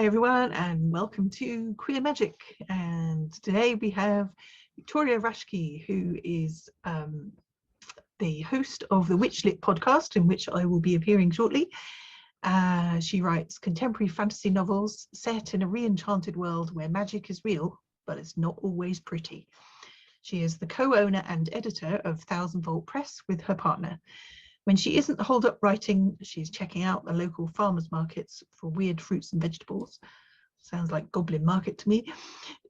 everyone, and welcome to Queer Magic. And today we have Victoria Raschke, who is the host of the Witchlit Podcast, in which I will be appearing shortly. She writes contemporary fantasy novels set in a re-enchanted world where magic is real, but it's not always pretty. She is the co-owner and editor of Thousand Volt Press with her partner. When she isn't holed up writing, she's checking out the local farmers markets for weird fruits and vegetables. Sounds like Goblin Market to me.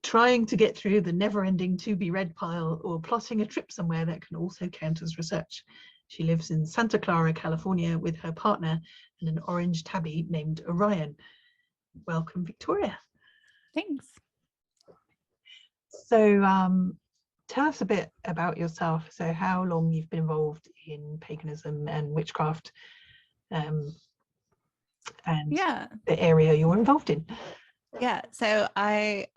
Trying to get through the never-ending to-be-read pile, or plotting a trip somewhere that can also count as research. She lives in Santa Clara, California, with her partner and an orange tabby named Orion. Welcome, Victoria. Thanks. So, tell us a bit about yourself. So how long you've been involved in paganism and witchcraft, and the area you're involved in. Yeah, so I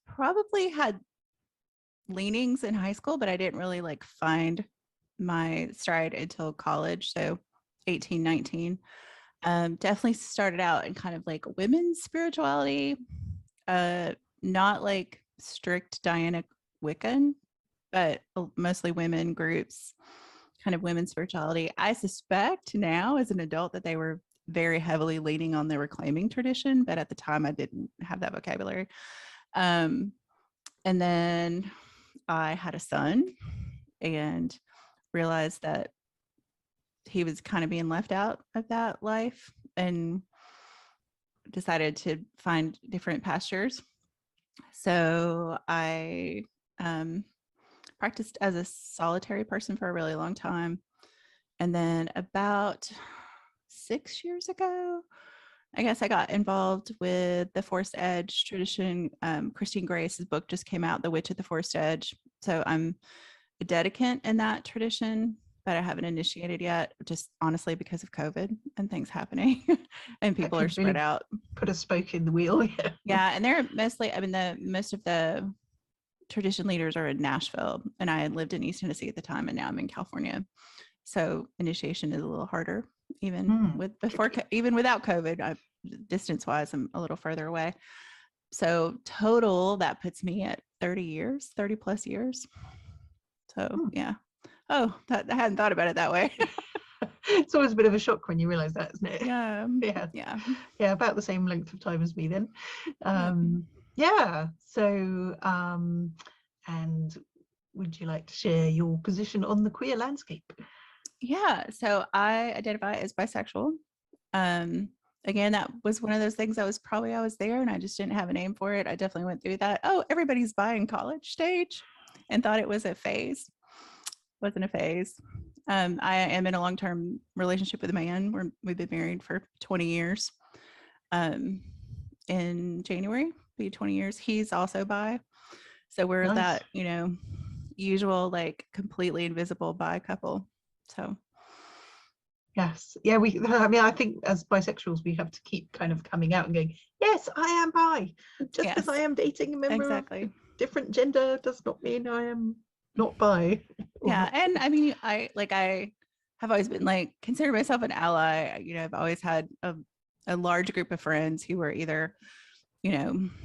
probably had leanings in high school, but I didn't really find my stride until college, so 18, 19. Definitely started out in kind of women's spirituality, not strict Diana Wiccan, but mostly women groups, kind of women's spirituality. I suspect now as an adult that they were very heavily leaning on the reclaiming tradition, but at the time I didn't have that vocabulary. And then I had a son and realized that he was kind of being left out of that life and decided to find different pastures. So I practiced as a solitary person for a really long time. And then about 6 years ago, I guess I got involved with the Forced Edge tradition. Christine Grace's book just came out, The Witch at the Forced Edge. So I'm a dedicant in that tradition, but I haven't initiated yet, just honestly because of COVID and things happening and people are spread out. Put a spoke in the wheel. Yeah. And they're mostly, most of the tradition leaders are in Nashville, and I had lived in East Tennessee at the time, and now I'm in California. So initiation is a little harder, even without COVID. Distance wise, I'm a little further away. So total, that puts me at 30 plus years. So yeah. Oh, I hadn't thought about it that way. It's always a bit of a shock when you realize that, isn't it? Yeah. About the same length of time as me then. So and would you like to share your position on the queer landscape? Yeah, so I identify as bisexual. Again, that was one of those things I was there and I just didn't have a name for it. I definitely went through that. Oh, everybody's bi in college stage, and thought it was a phase. Wasn't a phase. I am in a long-term relationship with a man. We've been married for 20 years. In January, be 20 years. He's also bi. So we're nice. That, usual, completely invisible bi couple. So. Yes. Yeah. I think as bisexuals, we have to keep kind of coming out and going, yes, I am bi. Just because I am dating a member of a different gender does not mean I am not bi. Yeah. And I have always been consider myself an ally. I've always had a large group of friends who were either,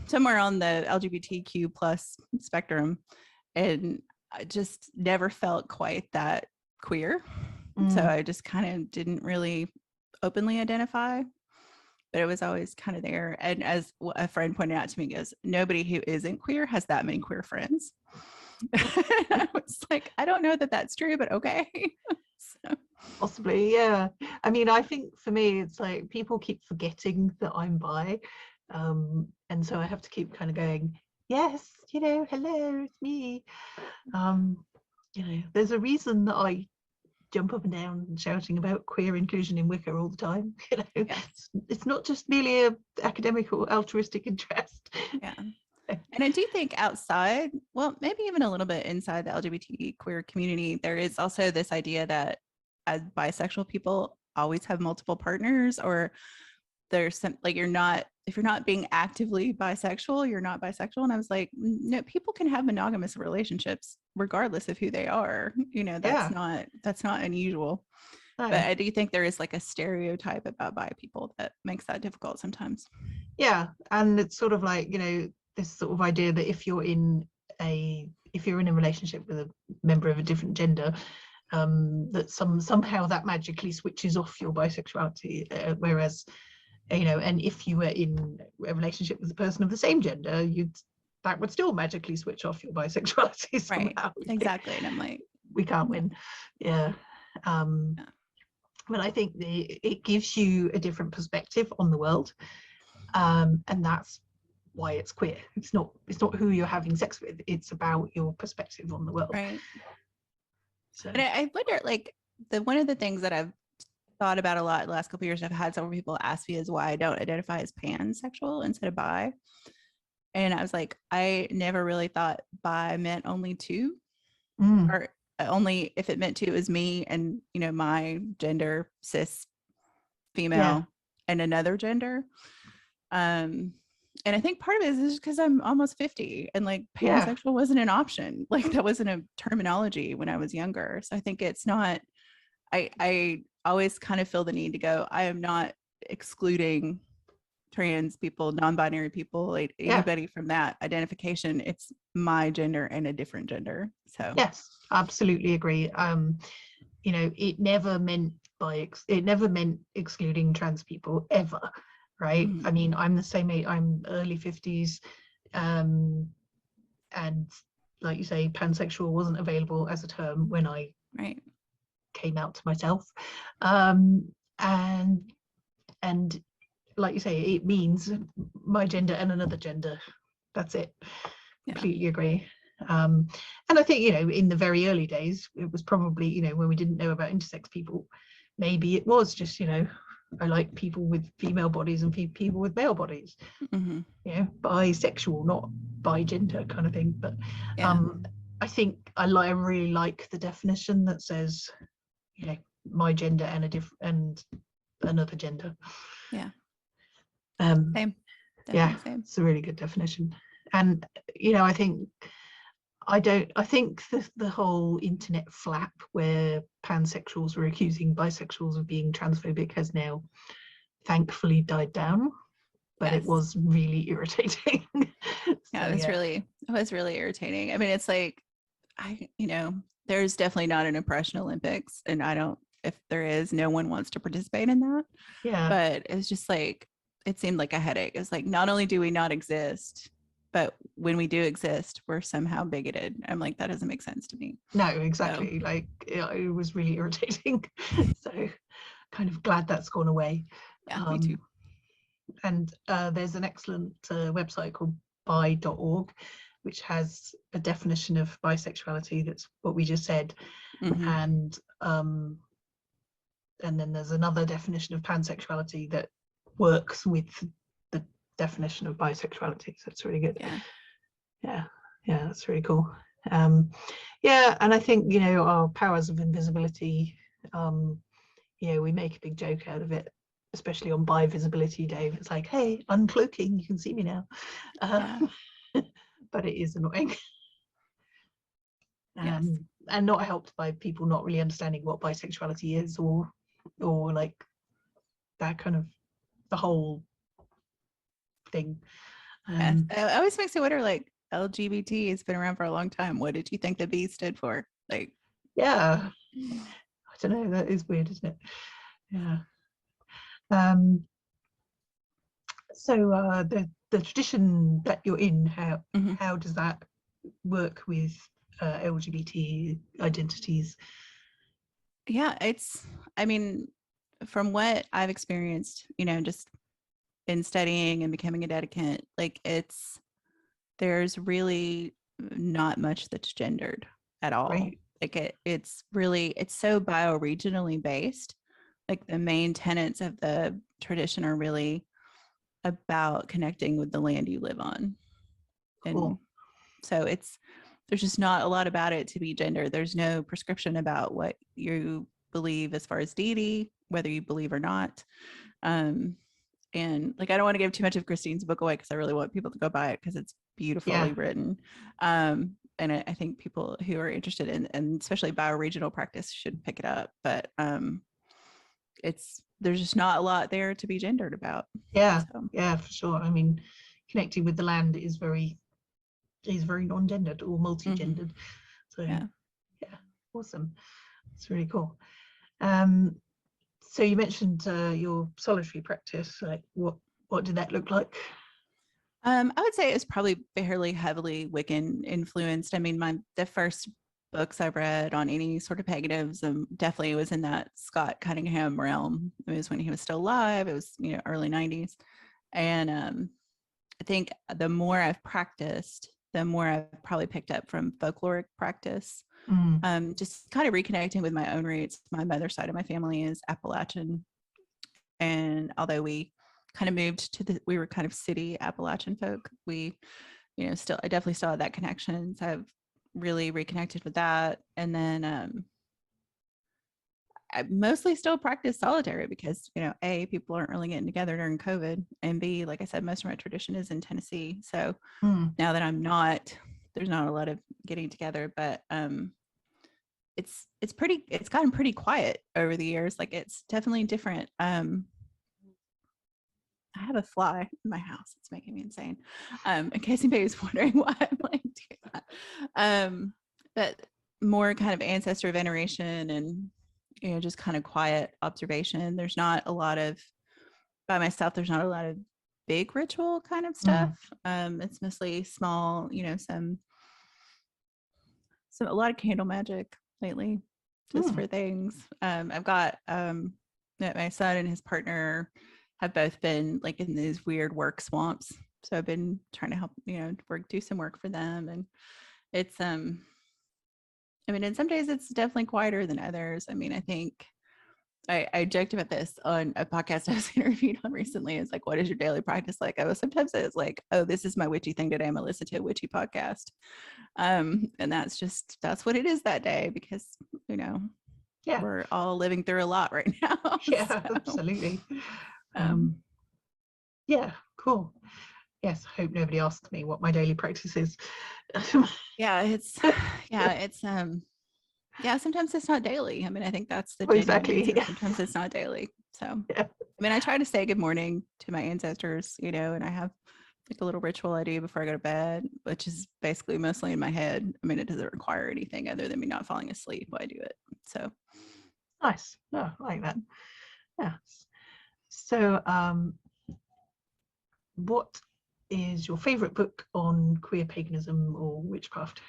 somewhere on the LGBTQ plus spectrum, and I just never felt quite that queer. So I just kind of didn't really openly identify, but it was always kind of there. And as a friend pointed out to me, goes, nobody who isn't queer has that many queer friends. I was like, I don't know that that's true, but okay. So. Possibly, yeah. I think for me, it's people keep forgetting that I'm bi. And so I have to keep kind of going, yes, hello, it's me. There's a reason that I jump up and down and shouting about queer inclusion in Wicca all the time. It's not just merely a academic or altruistic interest. Yeah. And I do think outside, well, maybe even a little bit inside the LGBT queer community, there is also this idea that as bisexual people always have multiple partners, or there's some if you're not being actively bisexual, you're not bisexual. And I was like, no, people can have monogamous relationships regardless of who they are. That's not unusual. But I do think there is a stereotype about bi people that makes that difficult sometimes. Yeah, and it's sort of like, this sort of idea that if you're in a relationship with a member of a different gender, that somehow that magically switches off your bisexuality, whereas, and if you were in a relationship with a person of the same gender, that would still magically switch off your bisexuality somehow. Right, exactly. And I'm like, we can't win. Yeah. yeah. But I think it gives you a different perspective on the world, and that's why it's queer. It's not who you're having sex with, it's about your perspective on the world. Right. So, and I wonder, like, one of the things that I've thought about a lot the last couple of years, I've had several people ask me, is why I don't identify as pansexual instead of bi. And I was like, I never really thought bi meant only two, or only if it meant two, it was me and, my gender, cis female, and another gender. And I think part of it is because I'm almost 50, and like pansexual wasn't an option. Like that wasn't a terminology when I was younger. So I think it's not, I always kind of feel the need to go, I am not excluding trans people, non-binary people, like anybody from that identification. It's my gender and a different gender. So yes, absolutely agree. It never meant excluding trans people ever, right? Mm-hmm. I mean, I'm the same age, I'm early 50s, and like you say, pansexual wasn't available as a term when I came out to myself, and like you say, it means my gender and another gender. That's it. Completely agree. And I think, in the very early days, it was probably, when we didn't know about intersex people, maybe it was just, I like people with female bodies and people with male bodies. Bisexual, not bi gender kind of thing. But I think I really like the definition that says, my gender and another gender. Same. Same. It's a really good definition. And I think the whole internet flap where pansexuals were accusing bisexuals of being transphobic has now thankfully died down, but it was really irritating. It was really irritating. I mean, it's like, there's definitely not an oppression Olympics, and if there is, no one wants to participate in that. But it's just like, it seemed like a headache. It's like, not only do we not exist, but when we do exist, we're somehow bigoted. I'm like, that doesn't make sense to me. No, exactly. So, like, it was really irritating. So kind of glad that's gone away. Me too. And there's an excellent website called bi.org, which has a definition of bisexuality. That's what we just said. And then there's another definition of pansexuality that works with the definition of bisexuality. So it's really good. Yeah, that's really cool. And I think, our powers of invisibility, we make a big joke out of it, especially on Bi Visibility Day. It's like, hey, uncloaking, you can see me now. But it is annoying. And not helped by people not really understanding what bisexuality is, or like that kind of the whole thing. It always makes me wonder, like, LGBT has been around for a long time. What did you think the B stood for? Like, I don't know, that is weird, isn't it? So the tradition that you're in, how does that work with LGBT identities? I mean, from what I've experienced, just in studying and becoming a dedicant, like, there's really not much that's gendered at all. Right. Like it's so bioregionally based. Like the main tenets of the tradition are really about connecting with the land you live on. Cool. And so there's just not a lot about it to be gendered. There's no prescription about what you believe as far as deity, whether you believe or not. And like, I don't want to give too much of Christine's book away because I really want people to go buy it because it's beautifully written. And I think people who are interested in, and especially bioregional practice, should pick it up. But it's there's just not a lot there to be gendered about. Yeah, So. yeah, for sure. I mean, connecting with the land is very non-gendered or multi-gendered. So Yeah. Awesome. It's really cool. So you mentioned your solitary practice. Like, what did that look like? I would say it's probably fairly heavily Wiccan influenced. I mean, the first books I read on any sort of paganism definitely was in that Scott Cunningham realm. It was when he was still alive. It was, early 90s. And I think the more I've practiced, the more I've probably picked up from folkloric practice. Just kind of reconnecting with my own roots. My mother's side of my family is Appalachian. And although we kind of moved we were kind of city Appalachian folk, we, I definitely still had that connection. So I've really reconnected with that. And then I mostly still practice solitary because, A, people aren't really getting together during COVID. And B, like I said, most of my tradition is in Tennessee. So now that I'm not, there's not a lot of getting together, but it's gotten pretty quiet over the years. Like, it's definitely different. I have a fly in my house. It's making me insane. In case anybody's wondering why I'm like doing that. But more kind of ancestor veneration and, just kind of quiet observation. There's not a lot of, by myself, there's not a lot of big ritual kind of stuff. It's mostly small, a lot of candle magic lately, just for things. I've got my son and his partner have both been like in these weird work swamps. So I've been trying to help, do some work for them. And it's, and some days it's definitely quieter than others. I mean, I think I joked about this on a podcast I was interviewed on recently. It's like, what is your daily practice like? Sometimes it's like, oh, this is my witchy thing today. I'm gonna listen to a witchy podcast. And that's what it is that day because, we're all living through a lot right now. Yeah, so. Absolutely. Yeah, cool. Yes, I hope nobody asks me what my daily practice is. Sometimes it's not daily. I mean, I think that's the exactly. answer. Sometimes it's not daily. So I try to say good morning to my ancestors, and I have like a little ritual I do before I go to bed, which is basically mostly in my head. I mean, it doesn't require anything other than me not falling asleep while I do it. So nice. No, I like that. Yeah. So what is your favorite book on queer paganism or witchcraft?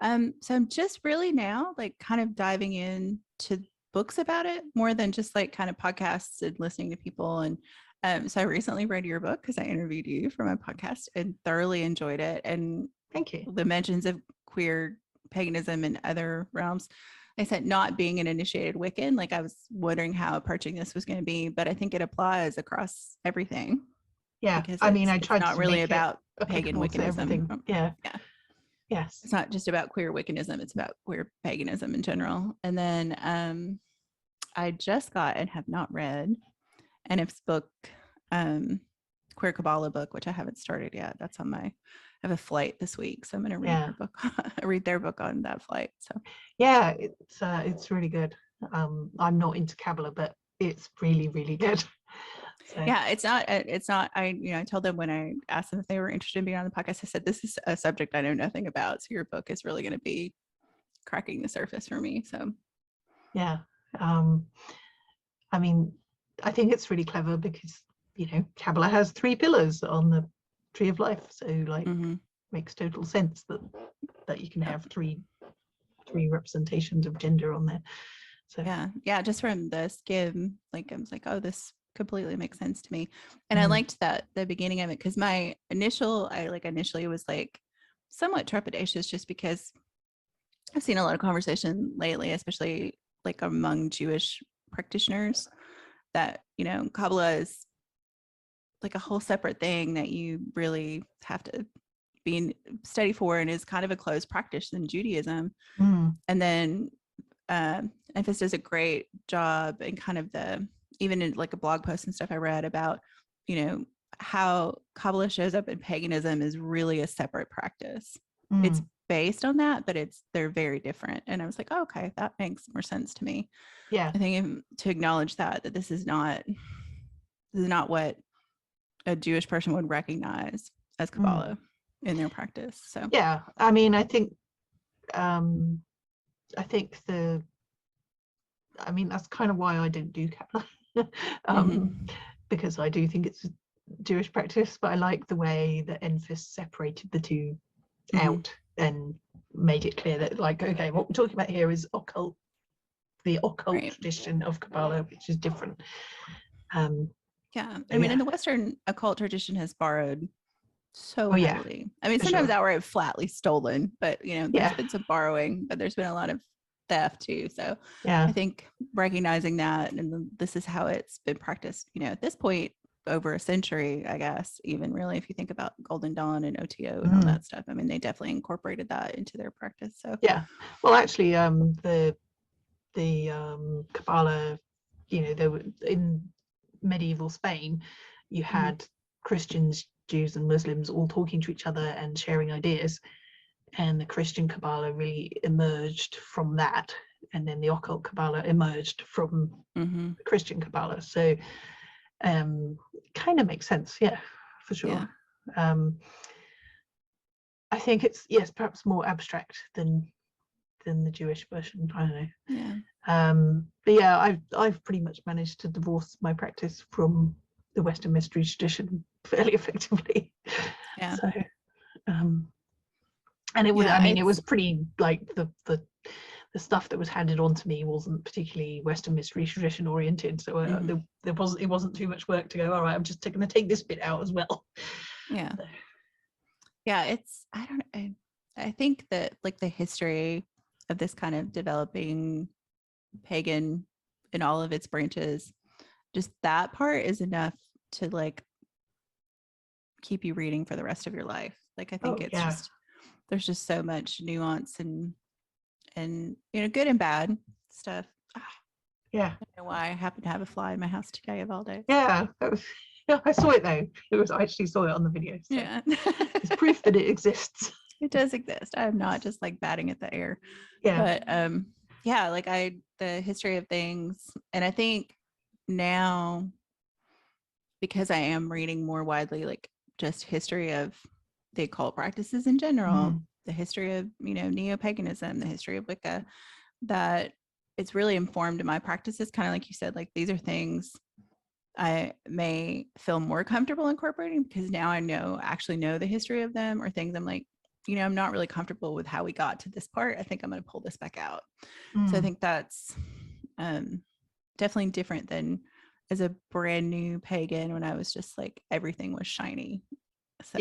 So I'm just really now like kind of diving into books about it more than just like kind of podcasts and listening to people. And so I recently read your book because I interviewed you for my podcast and thoroughly enjoyed it. And thank you. The mentions of queer paganism in other realms. I said not being an initiated Wiccan, like I was wondering how approaching this was going to be, but I think it applies across everything. Yeah, because I tried not to really make about pagan Wiccanism. Yeah. Yes. It's not just about queer Wiccanism, it's about queer paganism in general. And then I just got and have not read NF's book, Queer Kabbalah book, which I haven't started yet. That's on I have a flight this week, so I'm going to read her book. read their book on that flight. So yeah, it's really good. I'm not into Kabbalah, but it's really, really good. So. Yeah, it's not. I told them when I asked them if they were interested in being on the podcast, I said, this is a subject I know nothing about. So your book is really going to be cracking the surface for me. So yeah. I mean, I think it's really clever because, Kabbalah has 3 pillars on the tree of life. So like makes total sense that you can have three representations of gender on there. So yeah, just from the skim, like I was like, oh, this completely makes sense to me. And I liked that the beginning of it because I initially was like somewhat trepidatious just because I've seen a lot of conversation lately, especially like among Jewish practitioners, that Kabbalah is like a whole separate thing that you really have to study for and is kind of a closed practice in Judaism. And then Emphas does a great job in kind of even in like a blog post and stuff I read about, how Kabbalah shows up in paganism is really a separate practice. It's based on that, but they're very different. And I was like, oh, okay, that makes more sense to me. Yeah. I think to acknowledge that this is not what a Jewish person would recognize as Kabbalah in their practice. So yeah, I mean, I think that's kind of why I didn't do Kabbalah, because I do think it's a Jewish practice, but I like the way that Enfys separated the two out and made it clear that, like, okay, what we're talking about here is the occult tradition of Kabbalah, which is different. I mean, in the Western occult tradition has borrowed so heavily. I mean, sometimes outright flatly stolen, but there's been some borrowing, but there's been a lot of theft too. So I think recognizing that, and this is how it's been practiced, at this point over a century, I guess, even really, if you think about Golden Dawn and OTO and all that stuff, I mean, they definitely incorporated that into their practice. So well, actually, the Kabbalah, there were, in medieval Spain, you had Christians, Jews and Muslims all talking to each other and sharing ideas, and the Christian Kabbalah really emerged from that, and then the occult Kabbalah emerged from the Christian Kabbalah. So kind of makes sense, for sure. I think it's perhaps more abstract than the Jewish version. I don't know. But I've pretty much managed to divorce my practice from the Western mystery tradition fairly effectively. So and it would it was pretty, like, the stuff that was handed on to me wasn't particularly Western mystery tradition oriented, so it wasn't too much work to go, all right, I'm just going to take this bit out as well. It's, I don't know, I think that, like, the history of this kind of developing pagan in all of its branches, just that part is enough to, like, keep you reading for the rest of your life. Like, I think just there's just so much nuance and good and bad stuff. I don't know why I happen to have a fly in my house today of all days. I saw it though. I actually saw it on the video. So it's proof that it exists. It does exist. I'm not just, like, batting at the air. But like, the history of things, and I think now, because I am reading more widely, like, just history of the occult practices in general, the history of neo-paganism, the history of Wicca, that it's really informed my practices, kind of like you said, like, these are things I may feel more comfortable incorporating because now I actually know the history of them, or things I'm like, I'm not really comfortable with how we got to this part. I think I'm going to pull this back out. So I think that's definitely different than as a brand new pagan when I was just like, everything was shiny. So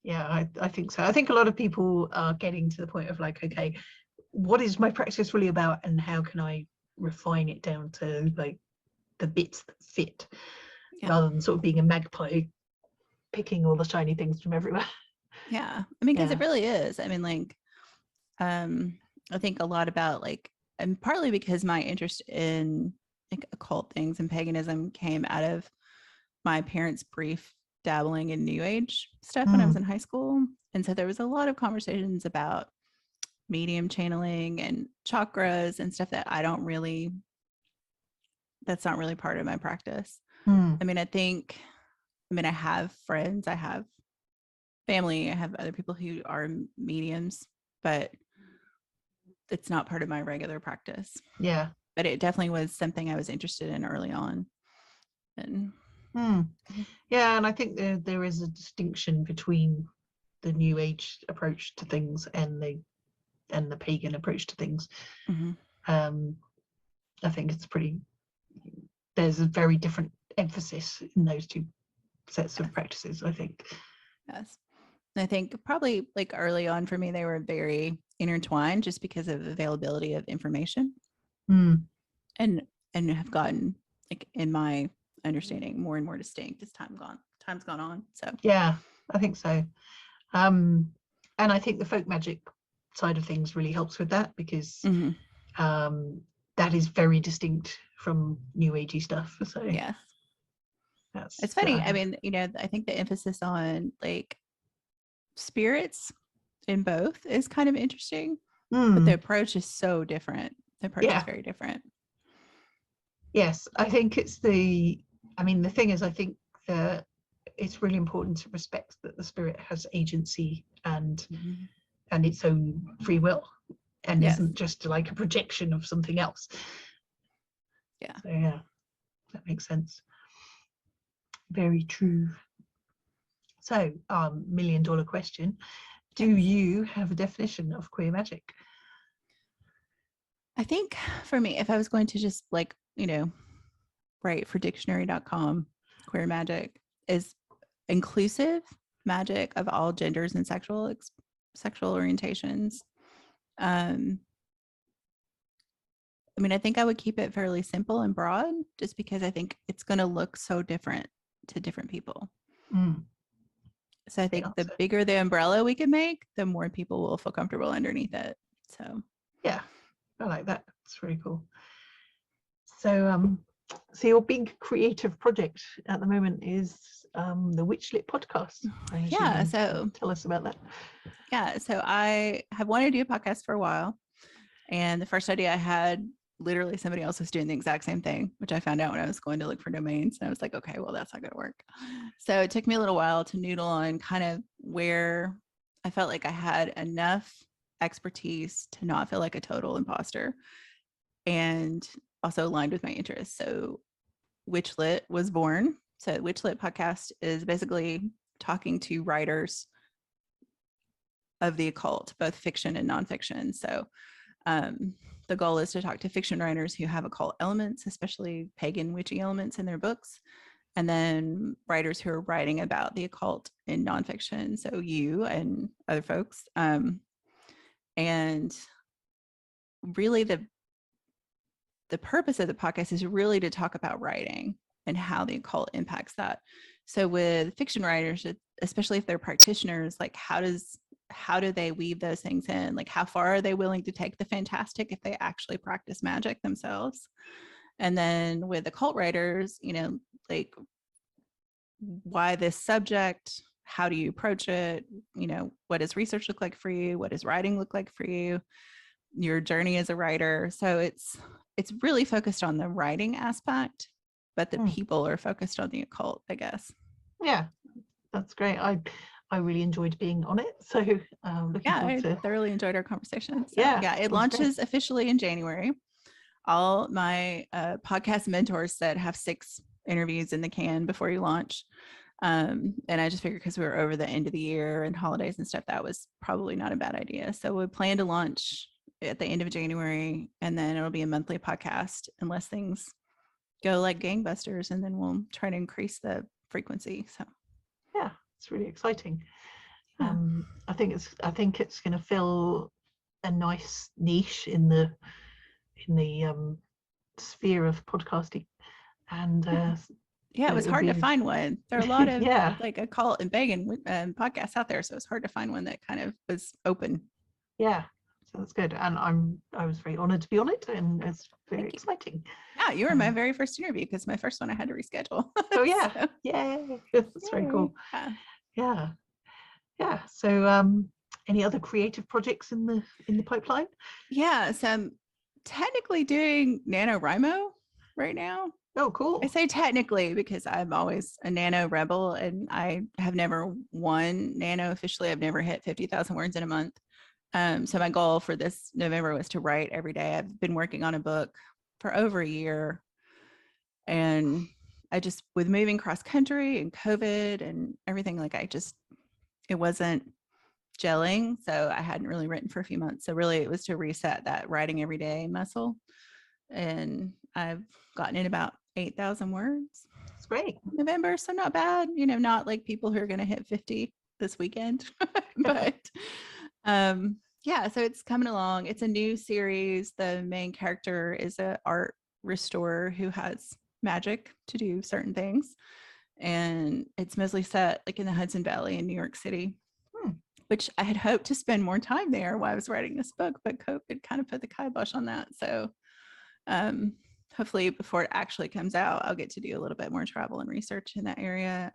I think so. I think a lot of people are getting to the point of, like, okay, what is my practice really about, and how can I refine it down to, like, the bits that fit, rather than sort of being a magpie picking all the shiny things from everywhere. I mean, because it really is. I mean, like, I think a lot about, like, and partly because my interest in, like, occult things and paganism came out of my parents' brief dabbling in New Age stuff when I was in high school. And so there was a lot of conversations about medium channeling and chakras and stuff that that's not really part of my practice. I mean, I have friends, I have family, I have other people who are mediums, but it's not part of my regular practice. But it definitely was something I was interested in early on. And and I think there is a distinction between the New Age approach to things and the pagan approach to things. I think there's a very different emphasis in those two sets of practices, I think. Yes. I think probably, like, early on for me, they were very intertwined just because of availability of information, and have gotten, like, in my understanding, more and more distinct as time's gone on. So I think so. And I think the folk magic side of things really helps with that, because that is very distinct from New Agey stuff. So it's funny. I mean, I think the emphasis on, like, spirits in both is kind of interesting, but Mm. the approach is so different. The approach is very different. Yes, I think the thing is, I think that it's really important to respect that the spirit has agency and its own free will, and isn't just like a projection of something else. Yeah. So yeah, that makes sense. Very true. So, $1 million question. Do you have a definition of queer magic? I think for me, if I was going to just like, write for dictionary.com, queer magic is inclusive magic of all genders and sexual orientations. I think I would keep it fairly simple and broad, just because I think it's going to look so different to different people. So I think the bigger the umbrella we can make, the more people will feel comfortable underneath it. So yeah, I like that. It's really cool. So your big creative project at the moment is the Witchlit Podcast. Yeah, so tell us about that. Yeah, so I have wanted to do a podcast for a while, and the first idea I had, literally somebody else was doing the exact same thing, which I found out when I was going to look for domains, and I was like, okay, well, that's not going to work. So it took me a little while to noodle on kind of where I felt like I had enough expertise to not feel like a total imposter, and also aligned with my interests. So Witchlit was born. So Witchlit Podcast is basically talking to writers of the occult, both fiction and nonfiction. So the goal is to talk to fiction writers who have occult elements, especially pagan witchy elements in their books, and then writers who are writing about the occult in nonfiction. So you and other folks. And really the purpose of the podcast is really to talk about writing and how the occult impacts that. So with fiction writers, especially if they're practitioners, like how do they weave those things in? Like how far are they willing to take the fantastic if they actually practice magic themselves? And then with occult writers, like why this subject? How do you approach it? What does research look like for you? What does writing look like for you? Your journey as a writer. So it's really focused on the writing aspect, but the people are focused on the occult, I guess. Yeah, that's great. I really enjoyed being on it. So I thoroughly enjoyed our conversation. So, it launches officially in January. All my podcast mentors said have 6 interviews in the can before you launch. And I just figured because we were over the end of the year and holidays and stuff, that was probably not a bad idea. So we plan to launch at the end of January, and then it'll be a monthly podcast unless things go like gangbusters, and then we'll try to increase the frequency. So yeah, it's really exciting. I think it's going to fill a nice niche in the sphere of podcasting, and it was hard to find one. There are a lot of like occult and pagan podcasts out there, so it's hard to find one that kind of was open. Yeah, so that's good, and I was very honored to be on it, and it's very exciting. Yeah, you were my very first interview, because my first one I had to reschedule. Oh yeah, so, yay! That's very cool. Yeah. So any other creative projects in the pipeline? Yeah, so I'm technically doing NaNoWriMo right now. Oh, cool. I say technically because I'm always a nano rebel, and I have never won nano officially. I've never hit 50,000 words in a month. So my goal for this November was to write every day. I've been working on a book for over a year, and I just, with moving cross country and COVID and everything, like it wasn't gelling. So I hadn't really written for a few months. So really it was to reset that writing every day muscle. And I've gotten in about 8,000 words. That's great. November, so not bad. Not like people who are going to hit 50 this weekend, but so it's coming along. It's a new series. The main character is an art restorer who has magic to do certain things, and it's mostly set like in the Hudson Valley in New York City, which I had hoped to spend more time there while I was writing this book, but COVID kind of put the kibosh on that. So hopefully before it actually comes out, I'll get to do a little bit more travel and research in that area.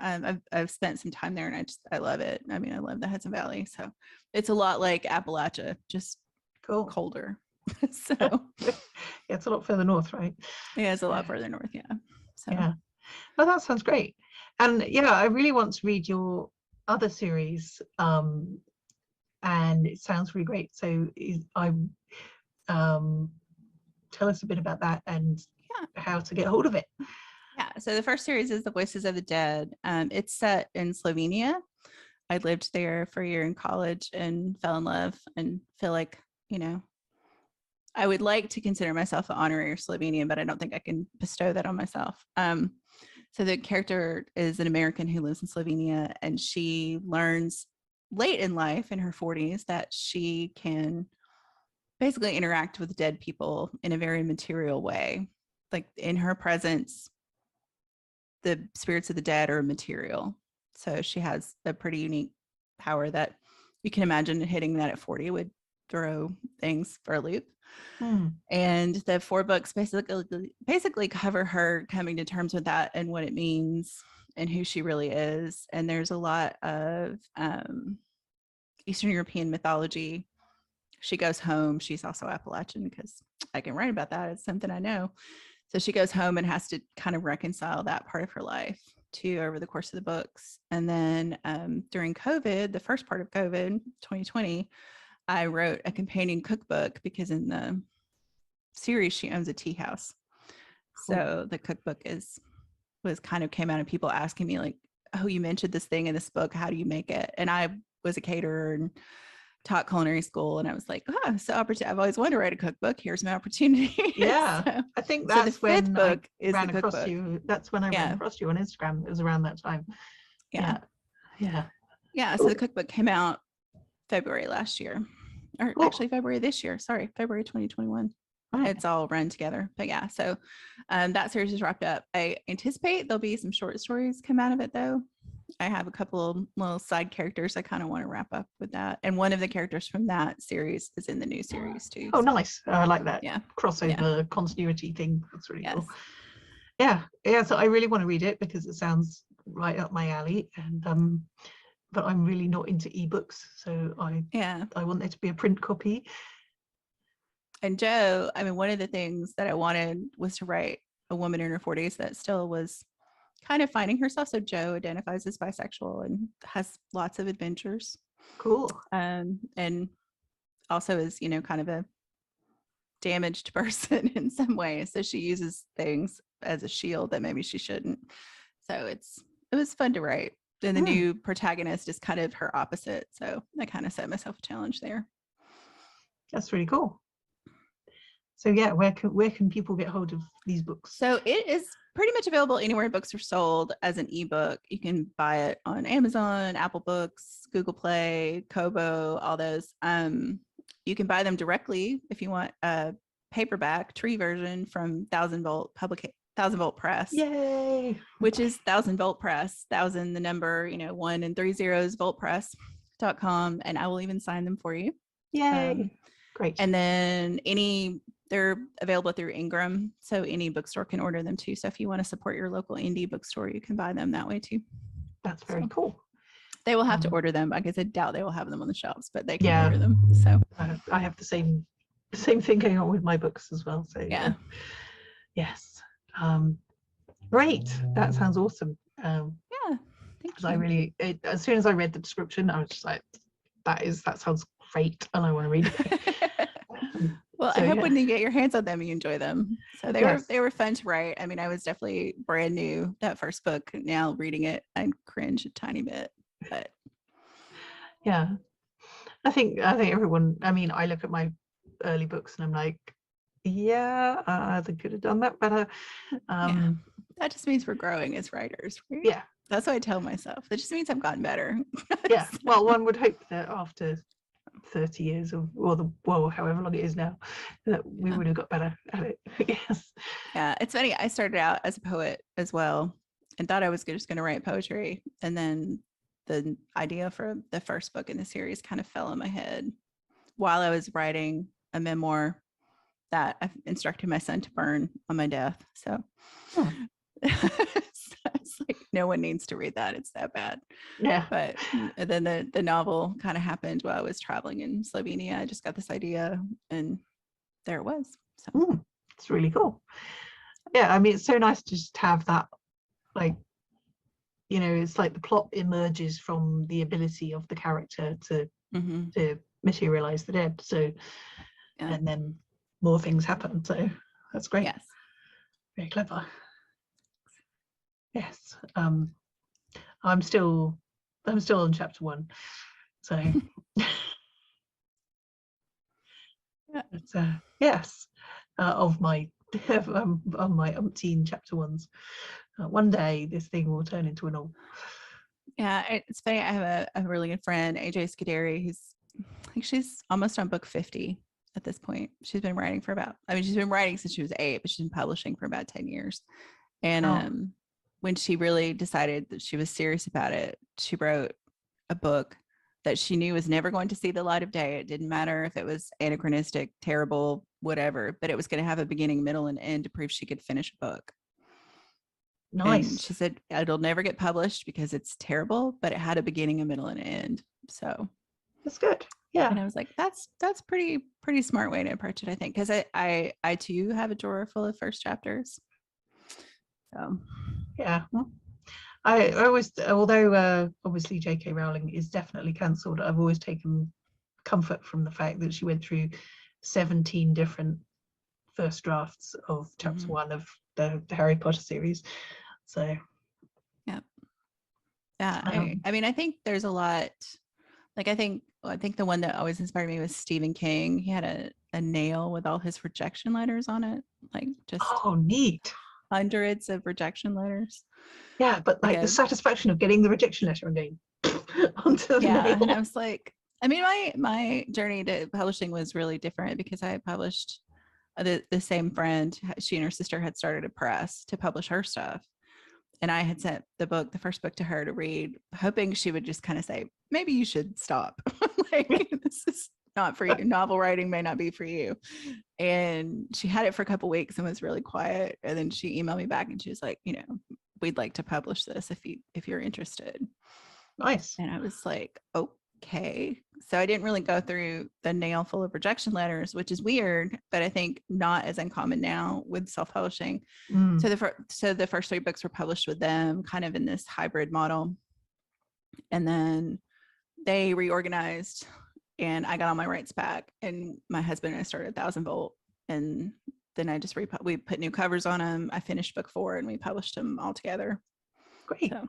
I've spent some time there, and I love it. I mean, I love the Hudson Valley, so it's a lot like Appalachia, just Cool. colder. So Yeah, it's a lot further north, right? yeah, it's a lot further north. Yeah. So Yeah. Oh, that sounds great. And yeah, I really want to read your other series. And it sounds really great. So tell us a bit about that and how to get hold of it. Yeah. So the first series is The Voices of the Dead. It's set in Slovenia. I lived there for a year in college and fell in love and feel like, I would like to consider myself an honorary Slovenian, but I don't think I can bestow that on myself. So the character is an American who lives in Slovenia, and she learns late in life, in her 40s, that she can basically interact with dead people in a very material way. Like in her presence, the spirits of the dead are material. So she has a pretty unique power that you can imagine hitting that at 40 would throw things for a loop. And the 4 books basically cover her coming to terms with that and what it means and who she really is. And there's a lot of Eastern European mythology. She goes home. She's also Appalachian because I can write about that. It's something I know. So she goes home and has to kind of reconcile that part of her life too over the course of the books. And then during COVID, the first part of COVID, 2020, I wrote a companion cookbook because in the series she owns a tea house. Cool. So the cookbook came out of people asking me like, oh, you mentioned this thing in this book, how do you make it? And I was a caterer and taught culinary school, and I was like, I've always wanted to write a cookbook. Here's my opportunity. Yeah. So, I think that's the 5th book is ran the across cookbook. you. That's when I ran across you on Instagram. It was around that time. Yeah. So the cookbook came out February last year, or actually February this year. Sorry, February 2021. Right. It's all run together. But yeah, so that series is wrapped up. I anticipate there'll be some short stories come out of it, though. I have a couple of little side characters I kind of want to wrap up with that. And one of the characters from that series is in the new series too. Oh, so. Nice. I like that. Yeah. Crossover continuity thing. That's really cool. Yeah. So I really want to read it because it sounds right up my alley. And but I'm really not into ebooks. So I want there to be a print copy. And Jo, I mean, one of the things that I wanted was to write a woman in her 40s that still was kind of finding herself. So Jo identifies as bisexual and has lots of adventures. Cool. And also is, kind of a damaged person in some ways. So she uses things as a shield that maybe she shouldn't. So it was fun to write. And the new protagonist is kind of her opposite. So I kind of set myself a challenge there. That's really cool. So yeah, where can people get hold of these books? So it is pretty much available anywhere books are sold as an ebook. You can buy it on Amazon, Apple Books, Google Play, Kobo, all those. You can buy them directly if you want a paperback tree version from 1000 Volt Press. Yay! Which is 1000 Volt Press, 1000 the number, 1 and 3 zeros voltpress.com, and I will even sign them for you. Yay! Great. And then they're available through Ingram, so any bookstore can order them too. So if you want to support your local indie bookstore, you can buy them that way too. That's very cool. They will have to order them. I guess I doubt they will have them on the shelves, but they can order them. So I have the same thing going on with my books as well. So yes. Great. That sounds awesome. Because I really, as soon as I read the description, I was just like, that sounds great, and I want to read it. Well, I hope when you get your hands on them, you enjoy them. So they were fun to write. I mean, I was definitely brand new that first book. Now reading it, I cringe a tiny bit, but yeah, I think everyone. I mean, I look at my early books and I'm like, I could have done that better. That just means we're growing as writers, right? Yeah, that's what I tell myself. That just means I've gotten better. Yeah, well, one would hope that after 30 years or however long it is now, that we would have got better at it. Yes. Yeah, it's funny. I started out as a poet as well and thought I was just going to write poetry. And then the idea for the first book in the series kind of fell in my head while I was writing a memoir that I've instructed my son to burn on my death. So it's like, no one needs to read that. It's that bad. Yeah. But then the novel kind of happened while I was traveling in Slovenia. I just got this idea and there it was. So it's really cool. Yeah, I mean, it's so nice to just have that, like, you know, it's like the plot emerges from the ability of the character to materialize the dead. So and then more things happen. So that's great. Yes. Very clever. Yes. I'm still on chapter 1. So but, yes, of my umpteen chapter 1s. One day this thing will turn into a novel. Yeah, it's funny. I have a really good friend, AJ Scuderi, who's, I think she's almost on book 50 at this point. She's been writing she's been writing since she was 8, but she's been publishing for about 10 years. And when she really decided that she was serious about it, she wrote a book that she knew was never going to see the light of day. It didn't matter if it was anachronistic, terrible, whatever, but it was going to have a beginning, middle, and end to prove she could finish a book. Nice. And she said it'll never get published because it's terrible, but it had a beginning, a middle, and an end. So that's good. Yeah. And I was like, that's pretty smart way to approach it, I think, because I too have a drawer full of first chapters. So yeah. I always, although obviously J.K. Rowling is definitely cancelled, I've always taken comfort from the fact that she went through 17 different first drafts of chapter 1 of the Harry Potter series. So yeah. I mean, I think there's a lot. Like, I think the one that always inspired me was Stephen King. He had a nail with all his rejection letters on it, like just neat, hundreds of rejection letters. Yeah, but like the satisfaction of getting the rejection letter and going onto the nail. And I was like, I mean, my journey to publishing was really different because I published the same friend. She and her sister had started a press to publish her stuff. And I had sent the first book to her to read, hoping she would just kind of say, maybe you should stop. Like, this is not for you. Novel writing may not be for you. And she had it for a couple of weeks and was really quiet. And then she emailed me back and she was like, you know, we'd like to publish this if you're interested. Nice. And I was like, okay. So I didn't really go through the nail full of rejection letters, which is weird, but I think not as uncommon now with self-publishing. So the first 3 books were published with them, kind of in this hybrid model. And then they reorganized and I got all my rights back, and my husband and I started 1000 Volt, and then I just we put new covers on them. I finished book 4 and we published them all together. Great. So,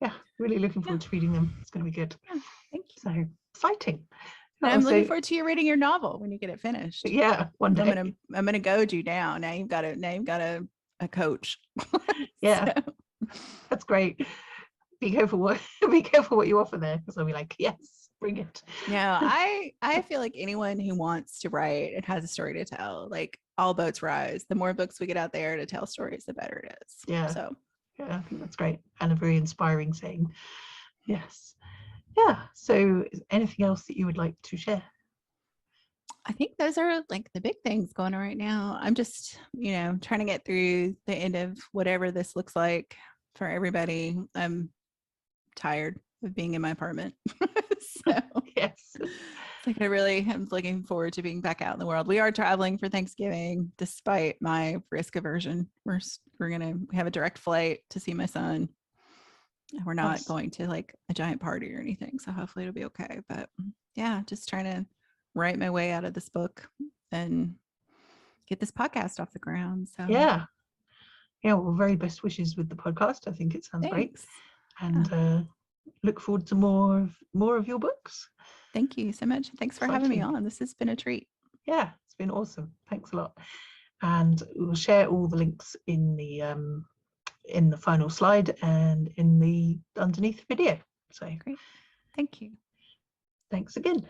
yeah, really looking forward to reading them. It's going to be good. Yeah, thank you. So exciting. And I'm looking forward to you reading your novel when you get it finished. Yeah, one day. I'm gonna goad you down. Now you've got a coach. Yeah, so. That's great. Be careful what you offer there, because I'll be like, yes, bring it. No, I feel like anyone who wants to write and has a story to tell, like, all boats rise. The more books we get out there to tell stories, the better it is. Yeah. So yeah, I think that's great and a very inspiring saying. Yes. Yeah. So is anything else that you would like to share? I think those are like the big things going on right now. I'm just, trying to get through the end of whatever this looks like for everybody. I'm tired of being in my apartment. So yes. It's like I'm looking forward to being back out in the world. We are traveling for Thanksgiving, despite my risk aversion. We're going to have a direct flight to see my son. We're not going to like a giant party or anything. So hopefully it'll be okay. But yeah, just trying to write my way out of this book and get this podcast off the ground. So yeah. Well, very best wishes with the podcast. I think it sounds great. And look forward to more of your books. Thank you so much. Thanks for having me on. This has been a treat. Yeah, it's been awesome. Thanks a lot. And we'll share all the links in the final slide and in the underneath video. So great. Thank you. Thanks again.